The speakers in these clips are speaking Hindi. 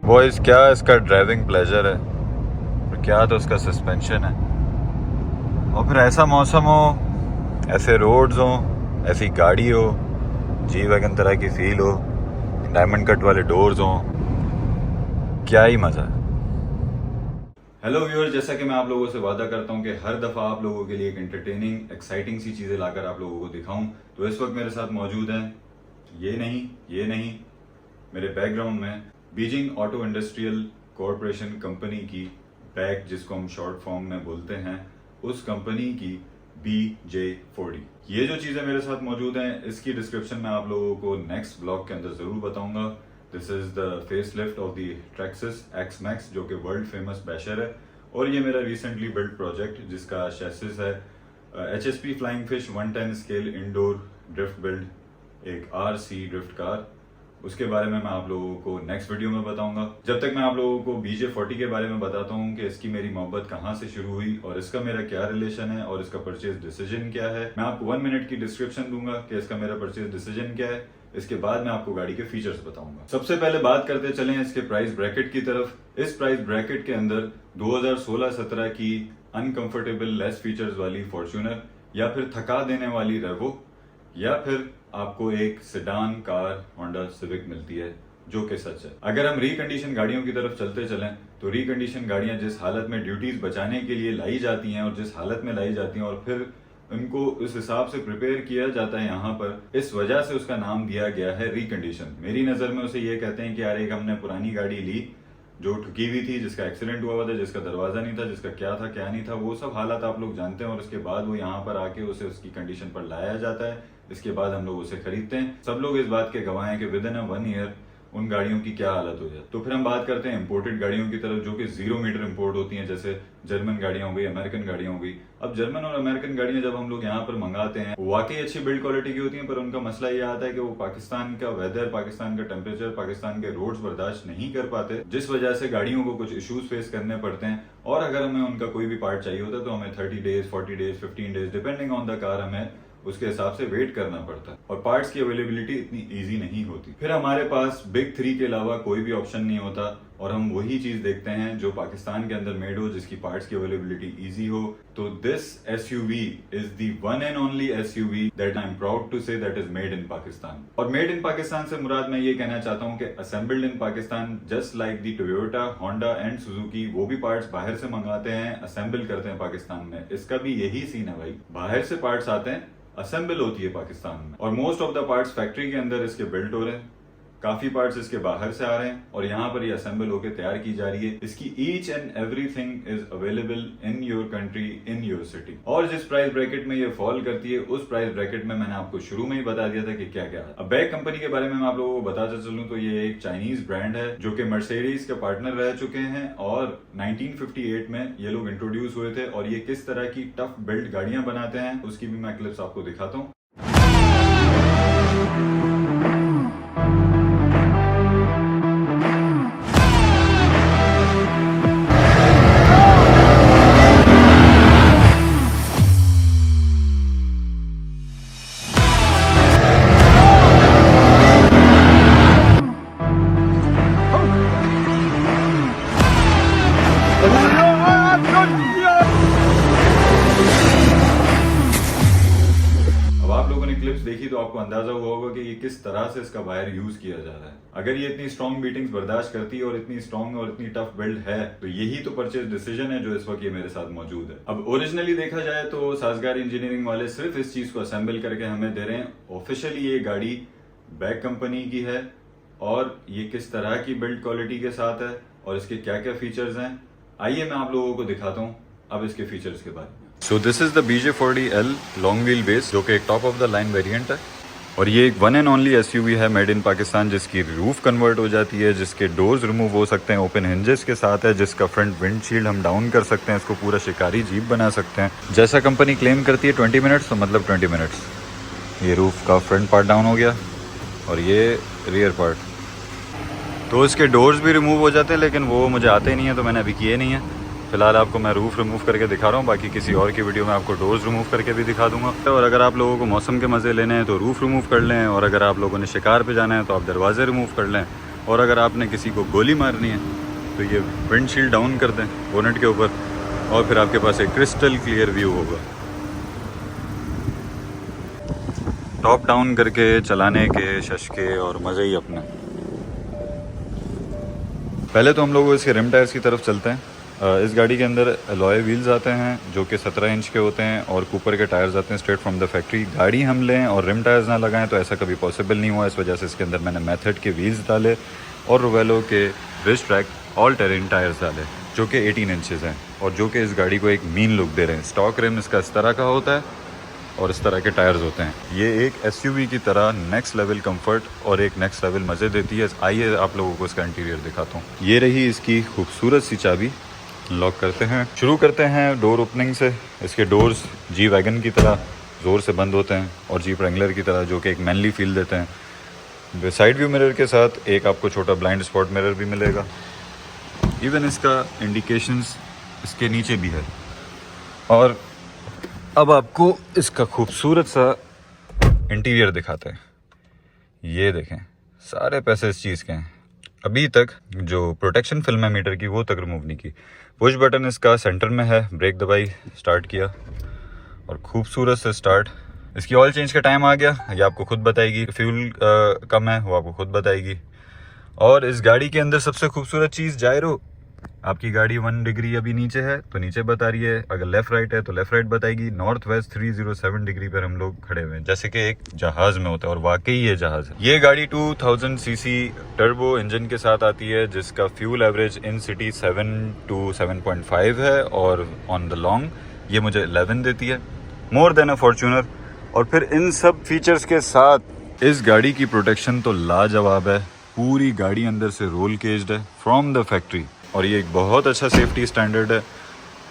बॉयज़ क्या इसका ड्राइविंग प्लेजर है और क्या तो उसका सस्पेंशन है। और फिर ऐसा मौसम हो, ऐसे रोड्स हो, ऐसी गाड़ी हो, जी वैगन तरह की फील हो, डायमंड कट वाले डोर्स हो, क्या ही मज़ा है। हेलो व्यूअर, जैसा कि मैं आप लोगों से वादा करता हूं कि हर दफ़ा आप लोगों के लिए एक एंटरटेनिंग एक्साइटिंग सी चीज़ें लाकर आप लोगों को दिखाऊं, तो इस वक्त मेरे साथ मौजूद हैं ये नहीं मेरे बैकग्राउंड में Beijing auto industrial corporation company की बैक, जिसको हम शॉर्ट फॉर्म में बोलते हैं, उस कंपनी की BJ40। ये जो चीज़ें मेरे साथ मौजूद हैं, इसकी डिस्क्रिप्शन में आप लोगों को नेक्स्ट ब्लॉग के अंदर ज़रूर बताऊंगा। This is the face lift of the Traxis X Max, जो कि वर्ल्ड फेमस बैशर है, और ये मेरा रिसेंटली बिल्ड प्रोजेक्ट जिसका चैसिस है HSP flying fish 110 scale indoor drift build, एक RC ड्रिफ्ट कार। उसके बारे में मैं आप लोगों को नेक्स्ट वीडियो में बताऊंगा। जब तक मैं आप लोगों को BJ40 के बारे में बताता हूं कि इसकी मेरी मोहब्बत कहां से शुरू हुई और इसका मेरा क्या रिलेशन है और इसका परचेज डिसीजन क्या है। मैं आपको 1 मिनट की डिस्क्रिप्शन दूंगा कि इसका मेरा परचेज डिसीजन क्या है। इसके बाद मैं आपको गाड़ी के फीचर्स बताऊंगा। सबसे पहले बात करते चलें इसके प्राइस ब्रैकेट की तरफ। इस प्राइस ब्रैकेट के अंदर 2016-17 की अनकंफर्टेबल लेस फीचर्स वाली फॉर्च्यूनर, या फिर थका देने वाली रेवो, या फिर आपको एक सेडान कार होंडा सिविक मिलती है, जो कि सच है। अगर हम रिकंडीशन गाड़ियों की तरफ चलते चलें तो रिकंडीशन गाड़ियां जिस हालत में ड्यूटीज बचाने के लिए लाई जाती हैं और जिस हालत में लाई जाती हैं और फिर उनको उस हिसाब से प्रिपेयर किया जाता है यहाँ पर, इस वजह से उसका नाम दिया गया है रिकंडीशन। मेरी नजर में उसे ये कहते हैं कि यार एक हमने पुरानी गाड़ी ली जो ठुकी हुई थी, जिसका एक्सीडेंट हुआ था, जिसका दरवाजा नहीं था, जिसका क्या था क्या नहीं था, वो सब हालात आप लोग जानते हैं, और उसके बाद वो यहाँ पर आके उसे उसकी कंडीशन पर लाया जाता है। इसके बाद हम लोग उसे खरीदते हैं। सब लोग इस बात के गवाह हैं कि विद इन 1 ईयर उन गाड़ियों की क्या हालत हो जाए। तो फिर हम बात करते हैं इंपोर्टेड गाड़ियों की तरफ, जो कि 0 मीटर इंपोर्ट होती हैं, जैसे जर्मन गाड़ियां हो गई, अमेरिकन गाड़ियां हो गई। अब जर्मन और अमेरिकन गाड़ियां जब हम लोग यहाँ पर मंगाते हैं, वाकई अच्छी बिल्ड क्वालिटी की होती हैं, पर उनका मसला ये आता है कि वो पाकिस्तान का वेदर, पाकिस्तान का टेम्परेचर, पाकिस्तान के रोड्स बर्दाश्त नहीं कर पाते, जिस वजह से गाड़ियों को कुछ इश्यूज फेस करने पड़ते हैं। और अगर हमें उनका कोई भी पार्ट चाहिए होता है तो हमें 30 days, 40 days, 15 days, depending on the car, हमें उसके हिसाब से वेट करना पड़ता है, और पार्ट्स की अवेलेबिलिटी इतनी इजी नहीं होती। फिर हमारे पास बिग 3 के अलावा कोई भी ऑप्शन नहीं होता, और हम वही चीज देखते हैं जो पाकिस्तान के अंदर मेड हो, जिसकी पार्ट्स की अवेलेबिलिटी इजी हो। तो this SUV is the one and only SUV that I am proud to say that is made in Pakistan. और मेड इन पाकिस्तान से मुराद मैं ये कहना चाहता हूँ कि assembled in Pakistan, just like the Toyota, Honda and Suzuki. वो भी पार्ट्स बाहर से मंगाते हैं, असेंबल करते हैं पाकिस्तान में। इसका भी यही सीन है भाई, बाहर से पार्ट्स आते हैं, असेंबल होती है पाकिस्तान में, और most of the parts factory के अंदर इसके बिल्ड हो रहे हैं। काफी पार्ट्स इसके बाहर से आ रहे हैं और यहाँ पर ये असेंबल होकर तैयार की जा रही है। इसकी each and everything is available in your country, in your city. और जिस प्राइस ब्रैकेट में ये फॉल करती है, उस प्राइस ब्रैकेट में मैंने आपको शुरू में ही बता दिया था कि क्या क्या है। अब बैक कंपनी के बारे में मैं आप लोगों को बताता चलूं तो ये एक चाइनीज ब्रांड है जो कि मर्सिडीज के पार्टनर रह चुके हैं, और 1958 में ये लोग इंट्रोड्यूस हुए थे। और ये किस तरह की टफ बिल्ड गाड़ियां बनाते हैं उसकी भी मैं क्लिप्स आपको दिखाता हूँ। क्लिप्स देखी तो आपको अंदाजा हुआ होगा कि ये किस तरह से इसका वायर यूज किया जा रहा है। अगर ये इतनी स्ट्रॉन्ग बीटिंग्स बर्दाश्त करती है और इतनी स्ट्रॉन्ग और इतनी टफ बिल्ड है, तो यही तो परचेज डिसीजन है जो इस वक्त ये मेरे साथ मौजूद है। अब ओरिजिनली देखा जाए तो साजगार इंजीनियरिंग वाले सिर्फ इस चीज को असेंबल करके हमें दे रहे हैं। ऑफिशियली ये गाड़ी बैक कंपनी की है, और ये किस तरह की बिल्ड क्वालिटी के साथ है और इसके क्या क्या फीचर्स हैं, आइए मैं आप लोगों को दिखाता हूँ अब इसके फीचर्स के बारे में। So this is the BJ40L long wheel base, जो कि एक top of the line variant है, और ये एक वन एंड ओनली SUV है मेड इन पाकिस्तान, जिसकी रूफ कन्वर्ट हो जाती है, जिसके डोर्स रिमूव हो सकते हैं, ओपन हिंजेस के साथ है, जिसका फ्रंट विंडशील्ड हम डाउन कर सकते हैं, इसको पूरा शिकारी जीप बना सकते हैं। जैसा कंपनी क्लेम करती है 20 मिनट्स, तो मतलब 20 मिनट्स। ये रूफ का फ्रंट पार्ट डाउन हो गया और ये रियर पार्ट। तो इसके डोर्स भी रिमूव हो जाते हैं, लेकिन वो मुझे आते नहीं है तो मैंने अभी किए नहीं है। फिलहाल आपको मैं रूफ रिमूव करके दिखा रहा हूँ, बाकी किसी और की वीडियो में आपको डोर्स रिमूव करके भी दिखा दूंगा। और अगर आप लोगों को मौसम के मज़े लेने हैं तो रूफ रिमूव कर लें, और अगर आप लोगों ने शिकार पे जाना है तो आप दरवाजे रिमूव कर लें, और अगर आपने किसी को गोली मारनी है तो ये विंडशील्ड डाउन कर दें बोनेट के ऊपर और फिर आपके पास एक क्रिस्टल क्लियर व्यू होगा। टॉप डाउन करके चलाने के शशके और मज़े ही अपने। पहले तो हम लोग इसके रिम टायर्स की तरफ चलते हैं। इस गाड़ी के अंदर अलॉय व्हील्स आते हैं जो कि 17 इंच के होते हैं और कूपर के टायर्स आते हैं स्ट्रेट फ्रॉम द फैक्ट्री। गाड़ी हम लें और रिम टायर्स ना लगाएं तो ऐसा कभी पॉसिबल नहीं हुआ। इस वजह से इसके अंदर मैंने मेथड के व्हील्स डाले और रोवेलो के bridge track all terrain tyres डाले जो कि 18 इंचेस हैं और जो कि इस गाड़ी को एक मीन लुक दे रहे हैं। स्टॉक रिम इसका इस तरह का होता है और इस तरह के टायर्स होते हैं। ये एक एसयूवी की तरह नेक्स्ट लेवल कंफर्ट और एक नेक्स्ट लेवल मज़े देती है। आइए आप लोगों को इसका इंटीरियर दिखाता हूँ। ये रही इसकी खूबसूरत सी चाबी। लॉक करते हैं, शुरू करते हैं डोर ओपनिंग से। इसके डोर्स जी वैगन की तरह ज़ोर से बंद होते हैं और जीप रेंगलर की तरह जो कि एक मैनली फील देते हैं। साइड व्यू मिरर के साथ एक आपको छोटा ब्लाइंड स्पॉट मिरर भी मिलेगा। इवन इसका इंडिकेशंस इसके नीचे भी है। और अब आपको इसका खूबसूरत सा इंटीरियर दिखाते हैं। ये देखें, सारे पैसे इस चीज़ के हैं। अभी तक जो प्रोटेक्शन फिल्म है मीटर की वो तक रिमूव नहीं की। पुश बटन इसका सेंटर में है, ब्रेक दबाई, स्टार्ट किया और खूबसूरत से स्टार्ट। इसकी ऑयल चेंज का टाइम आ गया, ये आपको खुद बताएगी। फ्यूल कम है वो आपको खुद बताएगी। और इस गाड़ी के अंदर सबसे खूबसूरत चीज़ जायरो। आपकी गाड़ी 1 डिग्री अभी नीचे है तो नीचे बता रही है, अगर लेफ्ट राइट है तो लेफ्ट राइट बताएगी। नॉर्थ वेस्ट 307 डिग्री पर हम लोग खड़े हुए हैं जैसे कि एक जहाज में होता है और वाकई ये जहाज है। ये गाड़ी 2000 सीसी टर्बो इंजन के साथ आती है जिसका fuel average in city 7 to 7.5 है और ऑन द लॉन्ग ये मुझे 11 देती है, मोर देन अ फॉर्च्यूनर। और फिर इन सब फीचर्स के साथ इस गाड़ी की प्रोटेक्शन तो लाजवाब है। पूरी गाड़ी अंदर से रोल केज्ड है फ्रॉम द फैक्ट्री और ये एक बहुत अच्छा सेफ्टी स्टैंडर्ड है।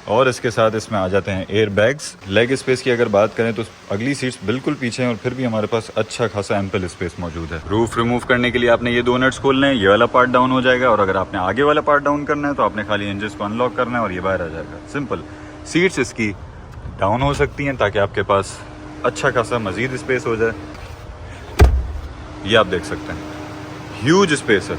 और इसके साथ इसमें आ जाते हैं एयर बैग्स। लेग स्पेस की अगर बात करें तो अगली सीट्स बिल्कुल पीछे हैं और फिर भी हमारे पास अच्छा खासा एम्पल स्पेस मौजूद है। रूफ रिमूव करने के लिए आपने ये 2 नट्स खोलने हैं, ये वाला पार्ट डाउन हो जाएगा और अगर आपने आगे वाला पार्ट डाउन करना है तो आपने खाली हिंजेस को अनलॉक करना है और ये बाहर आ जाएगा। सिंपल। सीट्स इसकी डाउन हो सकती हैं ताकि आपके पास अच्छा खासा मजीद स्पेस हो जाए। ये आप देख सकते हैं, ह्यूज स्पेस है।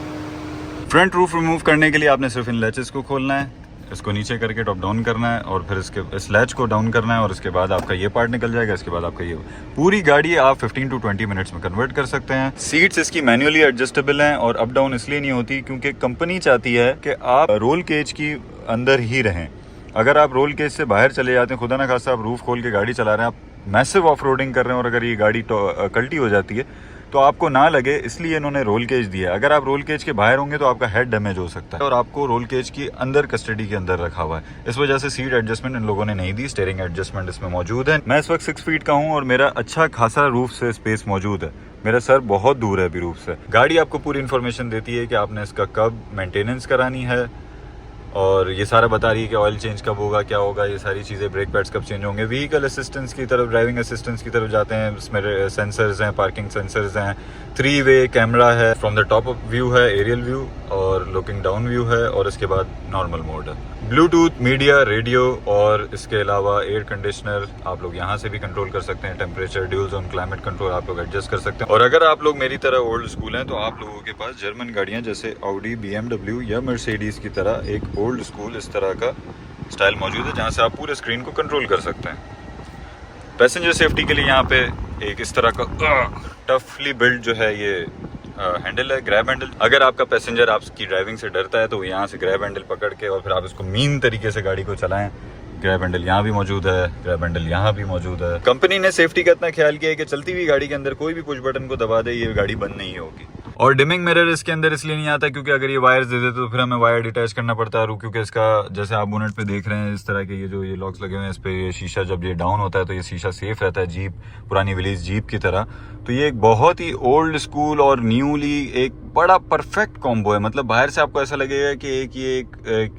फ्रंट रूफ रिमूव करने के लिए आपने सिर्फ इन लैचेस को खोलना है, इसको नीचे करके टॉप डाउन करना है और फिर इस लैच को डाउन करना है और इसके बाद आपका ये पार्ट निकल जाएगा। इसके बाद आपका ये पूरी गाड़ी आप 15 to 20 मिनट्स में कन्वर्ट कर सकते हैं। सीट्स इसकी मैन्युअली एडजस्टेबल हैं और अप डाउन इसलिए नहीं होती क्योंकि कंपनी चाहती है कि आप रोल केज की अंदर ही रहें। अगर आप रोल केज से बाहर चले जाते हैं, खुदा ना खासा आप रूफ खोल के गाड़ी चला रहे हैं, आप मैसिव ऑफ रोडिंग कर रहे हैं और अगर ये गाड़ी कल्टी हो जाती है तो आपको ना लगे, इसलिए इन्होंने रोल केज दिया है। अगर आप रोल केज के बाहर होंगे तो आपका हेड डैमेज हो सकता है और आपको रोल केज की अंदर कस्टडी के अंदर रखा हुआ है। इस वजह से सीट एडजस्टमेंट इन लोगों ने नहीं दी, स्टीयरिंग एडजस्टमेंट इसमें मौजूद है। मैं इस वक्त 6 फीट का हूँ और मेरा अच्छा खासा रूफ से स्पेस मौजूद है। मेरा सर बहुत दूर है अभी रूफ से। गाड़ी आपको पूरी इन्फॉर्मेशन देती है कि आपने इसका कब मेंटेनेंस करानी है और ये सारा बता रही है कि ऑयल चेंज कब होगा, क्या होगा, ये सारी चीज़ें, ब्रेक पैड्स कब चेंज होंगे। व्हीकल असिस्टेंस की तरफ, ड्राइविंग असिस्टेंस की तरफ जाते हैं। इसमें सेंसर्स हैं, पार्किंग सेंसर्स हैं, 3-वे कैमरा है, फ्रॉम द टॉप व्यू है, एरियल व्यू और लुकिंग डाउन व्यू है और इसके बाद नॉर्मल मोड है। ब्लूटूथ, मीडिया, रेडियो और इसके अलावा एयर कंडीशनर आप लोग यहाँ से भी कंट्रोल कर सकते हैं। Temperature, dual zone climate control आप लोग एडजस्ट कर सकते हैं। और अगर आप लोग मेरी तरह ओल्ड स्कूल हैं तो आप लोगों के पास जर्मन गाड़ियाँ जैसे ऑडी, BMW या मर्सिडीज की तरह एक ओल्ड स्कूल इस तरह का स्टाइल मौजूद है जहाँ से आप पूरे स्क्रीन को कंट्रोल कर सकते हैं। पैसेंजर सेफ्टी के लिए यहाँ पे एक इस तरह का टफली बिल्ड जो है ये हैंडल है, ग्रैब हैंडल। अगर आपका पैसेंजर आपकी ड्राइविंग से डरता है तो यहाँ से ग्रैब हैंडल पकड़ के और फिर आप इसको मीन तरीके से गाड़ी को चलाएं। ग्रैब हैंडल यहाँ भी मौजूद है, ग्रैब हैंडल यहाँ भी मौजूद है। कंपनी ने सेफ्टी का इतना ख्याल किया है कि चलती हुई गाड़ी के अंदर कोई भी पुश बटन को दबा दे ये गाड़ी बंद नहीं होगी। और डिमिंग मिरर इसके अंदर इसलिए नहीं आता क्योंकि अगर ये वायर्स दे देते तो फिर हमें वायर डिटैच करना पड़ता है। क्योंकि इसका जैसे आप बोनेट पे देख रहे हैं इस तरह के ये लॉक्स लगे हुए हैं, इस पे ये शीशा जब ये डाउन होता है तो ये शीशा सेफ रहता है, जीप, पुरानी विलेज जीप की तरह। तो ये एक बहुत ही ओल्ड स्कूल और न्यूली एक बड़ा परफेक्ट कॉम्बो है। मतलब बाहर से आपको ऐसा लगेगा कि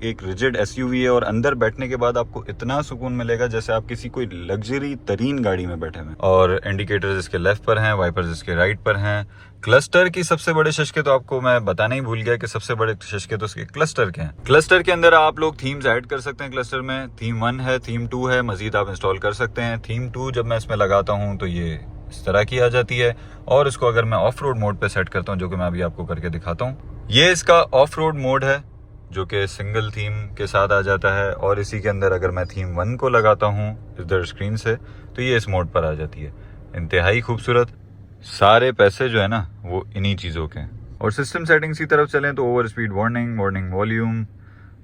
एक रिजिड एसयूवी है और अंदर बैठने के बाद आपको इतना सुकून मिलेगा जैसे आप किसी कोई लग्जरी तरीन गाड़ी में बैठे हैं। और इंडिकेटर्स इसके लेफ्ट पर हैं, वाइपर्स इसके राइट पर हैं। क्लस्टर की सबसे बड़े शशके तो आपको मैं बताना ही भूल गया कि सबसे बड़े शशके तो उसके क्लस्टर के हैं। क्लस्टर के अंदर आप लोग थीम्स ऐड कर सकते हैं। क्लस्टर में थीम 1 है, थीम 2 है, मजीद आप इंस्टॉल कर सकते हैं। थीम 2 जब मैं इसमें लगाता हूँ तो ये इस तरह की आ जाती है और इसको अगर मैं ऑफ रोड मोड पे सेट करता हूँ, जो कि मैं अभी आपको करके दिखाता हूँ, ये इसका ऑफ रोड मोड है जो कि सिंगल थीम के साथ आ जाता है, और इसी के अंदर अगर मैं थीम 1 को लगाता हूँ इधर स्क्रीन से तो ये इस मोड पर आ जाती है। इंतहाई खूबसूरत। सारे पैसे जो है ना वो इन्हीं चीज़ों के हैं। और सिस्टम सेटिंग्स की तरफ चलें तो over speed warning, warning volume,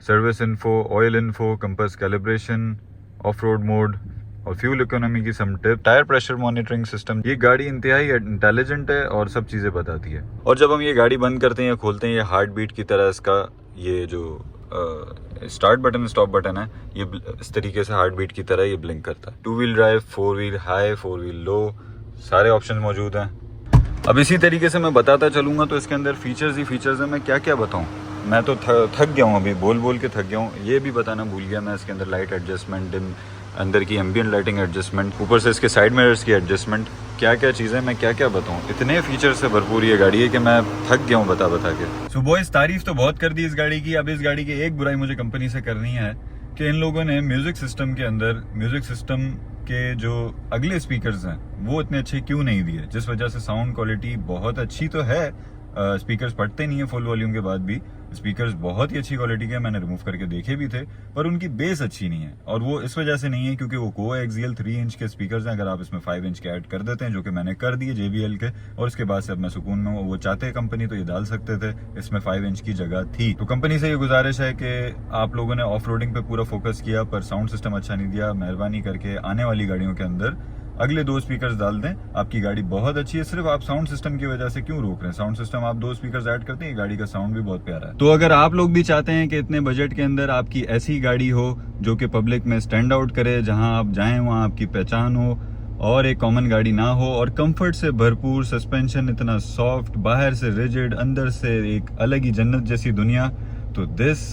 service info, oil info, compass calibration, off road mode और फ्यूल इकोनॉमी की some tip, tyre pressure monitoring system. ये गाड़ी इंतहाई इंटेलिजेंट है और सब चीज़ें बताती है। और जब हम ये गाड़ी बंद करते हैं या खोलते हैं, ये हार्ट बीट की तरह इसका ये जो स्टार्ट बटन स्टॉप बटन है ये इस तरीके से हार्ट बीट की तरह ये ब्लिंक करता है। 2 wheel drive, 4 wheel high, 4 wheel low, सारे ऑप्शन मौजूद हैं। अब इसी तरीके से मैं बताता चलूँगा तो इसके अंदर फीचर्स ही फीचर्स हैं। मैं क्या क्या बताऊँ, मैं तो थक गया हूँ, अभी बोल बोल के थक गया हूँ। ये भी बताना भूल गया मैं, इसके अंदर लाइट एडजस्टमेंट, डिम, अंदर की एम्बियंट लाइटिंग एडजस्टमेंट, ऊपर से इसके साइड मिरर्स की एडजस्टमेंट, क्या क्या चीज़ें, मैं क्या क्या बताऊँ। इतने फीचर से भरपूर ये गाड़ी है कि मैं थक गया हूँ बता बता के। सो बॉयज, तारीफ तो बहुत कर दी इस गाड़ी की। अब इस गाड़ी की एक बुराई मुझे कंपनी से करनी है कि इन लोगों ने म्यूजिक सिस्टम के अंदर म्यूजिक सिस्टम के जो अगले स्पीकर्स हैं वो इतने अच्छे क्यों नहीं दिए, जिस वजह से साउंड क्वालिटी बहुत अच्छी तो है, स्पीकर्स फटते नहीं है फुल वॉल्यूम के बाद भी, स्पीकर्स बहुत ही अच्छी क्वालिटी के, मैंने रिमूव करके देखे भी थे, पर उनकी बेस अच्छी नहीं है। और वो इस वजह से नहीं है क्योंकि वो कोएक्सियल 3 इंच के स्पीकर्स हैं। अगर आप इसमें 5 इंच के ऐड कर देते हैं, जो कि मैंने कर दिए JBL के, और उसके बाद से अब मैं सुकून में हूँ। वो चाहते कंपनी तो ये डाल सकते थे, इसमें 5 इंच की जगह थी। तो कंपनी से ये गुजारिश है कि आप लोगों ने ऑफ रोडिंग पे पूरा फोकस किया पर साउंड सिस्टम अच्छा नहीं दिया। मेहरबानी करके आने वाली गाड़ियों के अंदर अगले 2 स्पीकर्स डाल दें। आपकी गाड़ी बहुत अच्छी है, सिर्फ आप साउंड सिस्टम की वजह से क्यों रोक रहे हैं। साउंड सिस्टम आप 2 स्पीकर्स ऐड करते हैं, गाड़ी का साउंड भी बहुत प्यारा है। तो अगर आप लोग भी चाहते हैं कि इतने बजट के अंदर आपकी ऐसी गाड़ी हो जो कि पब्लिक में स्टैंड आउट करे, जहां आप जाएं वहां आपकी पहचान हो और एक कॉमन गाड़ी ना हो, और कंफर्ट से भरपूर, सस्पेंशन इतना सॉफ्ट, बाहर से रिजिड, अंदर से एक अलग ही जन्नत जैसी दुनिया, तो this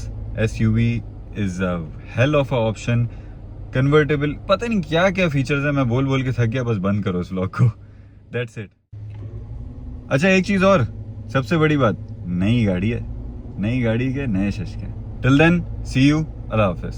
SUV is a hell of a option. Convertible, पता नहीं क्या क्या फीचर्स है, मैं बोल बोल के थक गया, बस बंद करो इस व्लॉग को, दैट्स इट। अच्छा एक चीज और, सबसे बड़ी बात, नई गाड़ी है, नई गाड़ी के नए शश के। टिल देन सी यू, अल्लाह हाफिज।